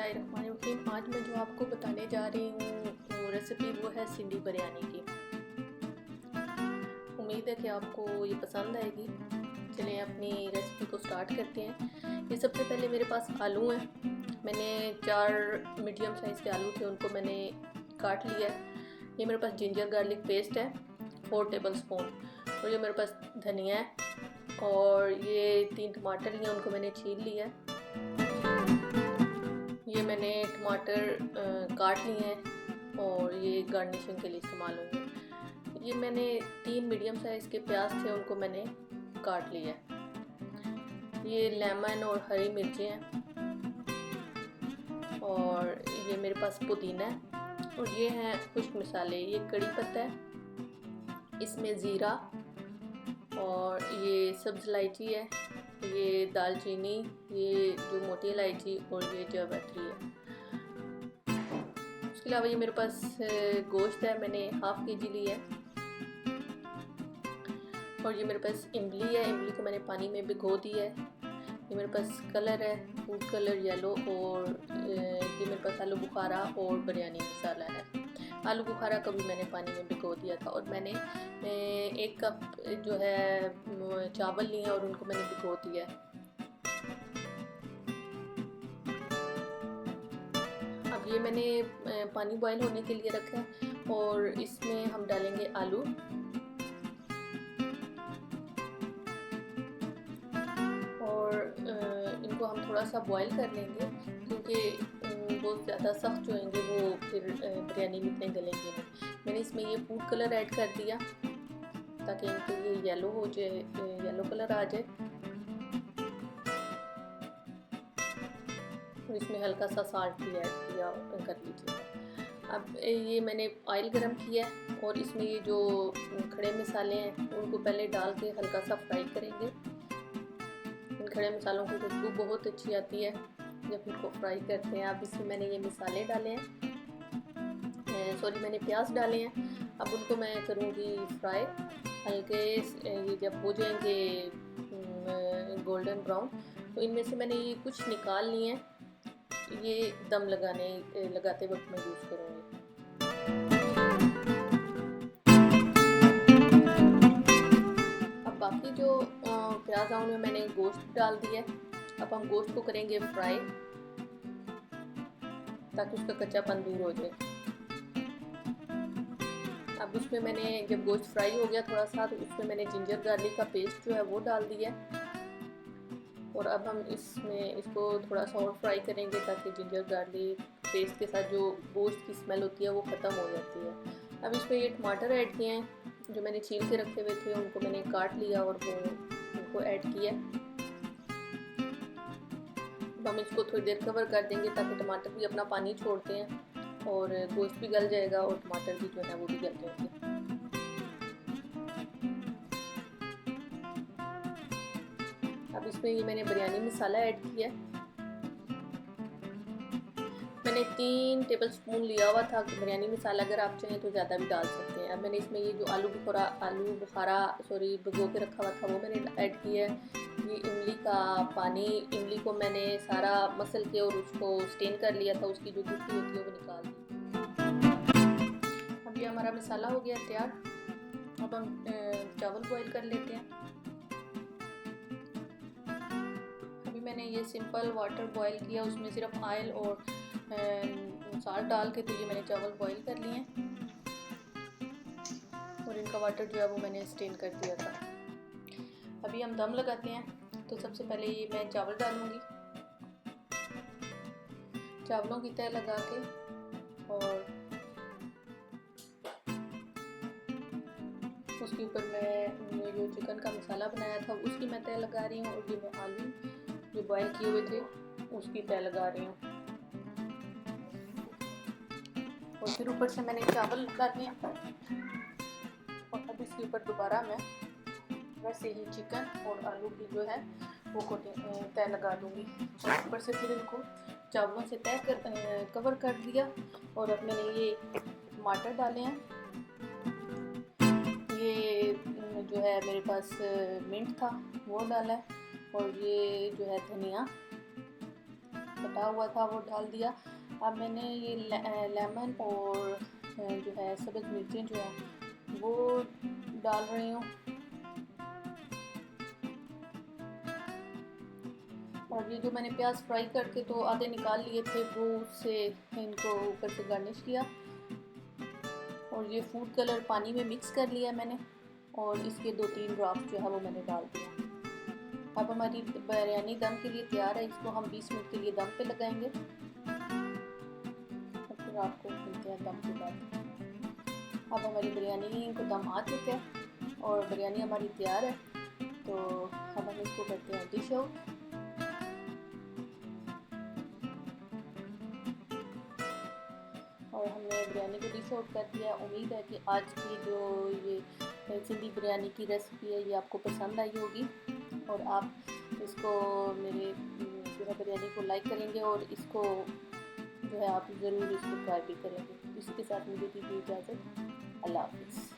बिस्मिल्लाहिर्रहमानिर्रहीम। आज मैं जो आपको बताने जा रही हूँ रेसिपी वो है सिंधी बिरयानी की। उम्मीद है कि आपको ये पसंद आएगी। चलिए अपनी रेसिपी को स्टार्ट करते हैं। ये सबसे पहले मेरे पास आलू हैं। मैंने 4 मीडियम साइज़ के आलू थे, उनको मैंने काट लिया है। ये मेरे पास जिंजर गार्लिक पेस्ट है 4 टेबल स्पून, और ये मेरे पास धनिया है, और ये 3 टमाटर लिए, उनको मैंने छील लिया है। ये मैंने टमाटर काट लिए हैं और ये गार्निशिंग के लिए इस्तेमाल होंगे। ये मैंने 3 मीडियम साइज़ के प्याज थे, उनको मैंने काट लिया है। ये लेमन और हरी मिर्चें हैं, और ये मेरे पास पुदीना है, और ये हैं खुश्क मसाले। ये कड़ी पत्ता है, इसमें ज़ीरा, और ये सब्ज़ इलायची है, ये दालचीनी, ये जो मोटी इलायची, और ये जावित्री है। उसके अलावा ये मेरे पास गोश्त है, मैंने ½ kg लिया है, और ये मेरे पास इमली है। इमली को मैंने पानी में भिगो दिया है। ये मेरे पास कलर है फूड कलर येलो, और ये मेरे पास आलू बुखारा और बिरयानी मसाला है। आलू बुखारा को भी मैंने पानी में भिगो दिया था, और मैंने 1 कप जो है चावल लिए और उनको मैंने भिगो दिया है। अब ये मैंने पानी बॉईल होने के लिए रखा है, और इसमें हम डालेंगे आलू। और इनको हम थोड़ा सा बॉईल कर लेंगे, क्योंकि बहुत ज़्यादा सख्त जो होंगे वो फिर बिरयानी में इतने गलेंगे नहीं। मैंने इसमें ये फूड कलर ऐड कर दिया ताकि इनको ये येलो हो जाए, येलो कलर आ जाए। और इसमें हल्का सा साल्ट भी ऐड किया कर लीजिए। अब ये मैंने ऑयल गरम किया है, और इसमें ये जो खड़े मसाले हैं उनको पहले डाल के हल्का सा फ्राई करेंगे। इन खड़े मसालों की खुशबू बहुत अच्छी आती है जब इनको फ्राई करते हैं। अब इसमें मैंने ये मसाले डाले हैं, सॉरी मैंने प्याज डाले हैं। अब उनको मैं करूँगी फ्राई हल्के। ये जब हो जाएंगे गोल्डन ब्राउन, तो इनमें से मैंने ये कुछ निकाल लिए हैं। ये दम लगाते वक्त मैं यूज़ करूँगी। अब बाकी जो प्याज है उनमें मैंने गोश्त डाल दिया है। अब हम गोश्त को करेंगे फ्राई ताकि उसका कच्चापन दूर हो जाए। अब उसमें मैंने जब गोश्त फ्राई हो गया थोड़ा सा, तो उसमें मैंने जिंजर गार्लिक का पेस्ट जो है वो डाल दिया। और अब हम इसको थोड़ा सा और फ्राई करेंगे ताकि जिंजर गार्लिक पेस्ट के साथ जो गोश्त की स्मेल होती है वो ख़त्म हो जाती है। अब इसमें ये टमाटर ऐड किए हैं जो मैंने छील के रखे हुए थे, उनको मैंने काट लिया और वो उनको ऐड किया। अब हम इसको थोड़ी देर कवर कर देंगे ताकि टमाटर भी अपना पानी छोड़ते हैं, और गोश्त भी गल जाएगा और टमाटर भी जो है वो भी गल जाएंगे। अब इसमें ये मैंने बिरयानी मसाला ऐड किया। मैंने 3 टेबल स्पून लिया हुआ था बिरयानी मसाला, अगर आप चाहें तो ज़्यादा भी डाल सकते हैं। अब मैंने इसमें ये जो आलू बुखारा भिगो के रखा हुआ था वो मैंने ऐड किया है। ये इमली का पानी, इमली को मैंने सारा मसल के और उसको स्टेन कर लिया था, उसकी जो गुठली होती है वो निकाल दी। अब ये हमारा मसाला हो गया तैयार। अब हम चावल बॉईल कर लेते हैं। अभी मैंने ये सिंपल वाटर बॉईल किया, उसमें सिर्फ ऑयल और साल्ट डाल के, तो ये मैंने चावल बॉईल कर लिए हैं, और इनका वाटर जो है वो मैंने स्टेन कर दिया था। अभी हम दम लगाते हैं। तो सबसे पहले ये मैं चावल डालूंगी, चावलों की तह लगा के, और उसके ऊपर मैं जो चिकन का मसाला बनाया था उसकी मैं तह लगा रही हूँ, और ये मैं आलू जो बॉईल किए हुए थे उसकी तह लगा रही हूँ, और फिर ऊपर से मैंने चावल डाले हैं। और अब इसके ऊपर दोबारा मैं वैसे ही चिकन और आलू की जो है वो तह लगा दूँगी, और ऊपर से फिर इनको चावलों से कवर कर दिया। और अब मैंने ये टमाटर डाले हैं, ये जो है मेरे पास मिंट था वो डाला है, और ये जो है धनिया, कटा हुआ था वो डाल दिया। अब मैंने ये लेमन और जो है सब्ज़ मिर्चें जो है वो डाल रही हूँ, और ये जो मैंने प्याज फ्राई करके तो आधे निकाल लिए थे वो उससे इनको ऊपर से गार्निश किया, और ये फूड कलर पानी में मिक्स कर लिया मैंने, और इसके 2-3 ड्रॉप जो है वो मैंने डाल दिया। अब हमारी बिरयानी दम के लिए तैयार है। इसको हम 20 मिनट के लिए दम पे लगाएंगे, और फिर आपको मिलते हैं दम के बाद। अब हमारी बिरयानी को दम आ चुका है और बिरयानी हमारी तैयार है, तो अब हम इसको करते हैं डिश आउट। और हमने बिरयानी को डिश आउट कर दिया। उम्मीद है कि आज की जो ये सिंधी बिरयानी की रेसिपी है ये आपको पसंद आई होगी, और आप इसको मेरे जो है बिरयानी को लाइक करेंगे, और इसको जो है आप ज़रूर इसको ट्राई भी करेंगे। इसके साथ मुझे दीजिए इजाज़त। अल्लाह हाफ़िज़।